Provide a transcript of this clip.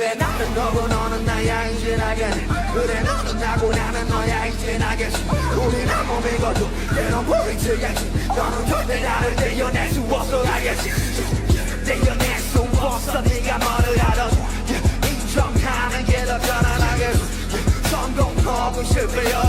그래 나는 너고 너는 나야 이제 나겠지. 그래 너는 나고 나는 너야 이제 나겠지. 우린 한 몸이거든 때론 부딪혀야지. 너는 절대 나를 떼어낼 수 없어 알겠지. 떼어낼 수 없어 네가 뭐를 하든 인정하는 게 더 편안하겠지. 성공하고 실패여